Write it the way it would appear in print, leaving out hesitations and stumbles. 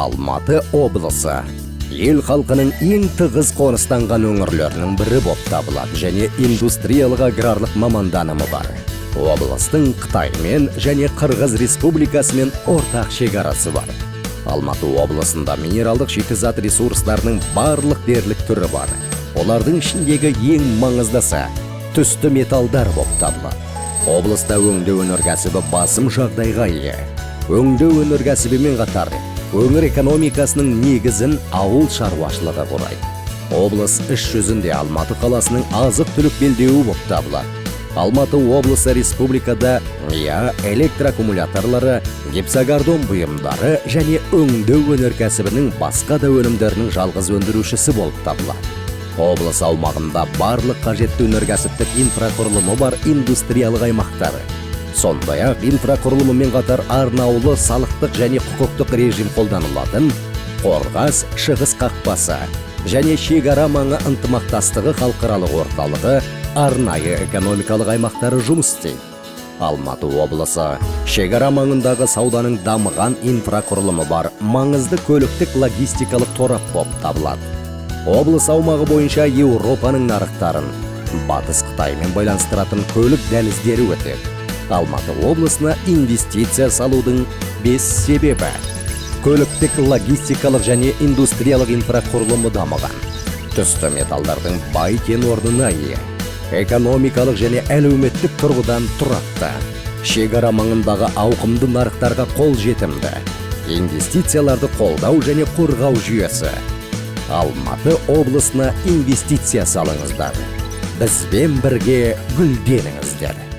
Алматы облысы ел халқының ең тығыз қоныстанған өңірлерінің бірі болып табылады және индустриялық аграрлық маманданымы бар. Облыстың Қытаймен және Қырғыз Республикасымен ортақ шекарасы бар. Алматы облысында минералдық шикізат ресурстарының барлық дерлік түрі бар. Олардың ішіндегі ең маңыздысы түсті металдар болып табылады. Облыста өңдеу өнеркәсібі басым жағдайға ие. Өңдеу өнеркәсібімен қатар өңір экономикасының негізін ауыл шаруашылығы құрайды. Облыс іс жүзінде Алматы қаласының азық-түлік белдеуі болып табылады. Алматы облысы республикада электроаккумуляторлары, гипсокартон бұйымдары және өңдеу өнеркәсібінің басқа да өнімдерінің жалғыз өндірушісі болып табылады. Облыс аумағында барлық қажетті өнеркәсіптік инфрақұрылымы бар индустриялық аймақтары. Сондай-ақ инфрақұрылымымен қатар арнаулы салықтық және құқықтық режим қолданылатын Қорғас шығыс қақпасы және шекара маңы ынтымақтастығы халықаралық орталығы арнайы экономикалық аймақтары жұмыс істейді. Алматы облысы шекара маңындағы сауданың дамыған инфрақұрылымы бар маңызды көліктік логистикалық торап болып табылады. Облыс аумағы бойынша Еуропаның нарықтарын Батыс Қытаймен байланыстыратын көлік дәліздері өтеді. Алматы облысына инвестиция салудың 5 себебі: көліктік логистикалық және индустриялық инфрақұрылымы дамыған, түсті металдардың бай кен орнына ие, экономикалық және әлеуметтік тұрғыдан тұрақты, шекара маңындағы ауқымды нарықтарға қол жетімді, инвестицияларды қолдау және қорғау жүйесі. Алматы облысына инвестиция салыңыздар. Бізбен бірге гүлденіңіздер.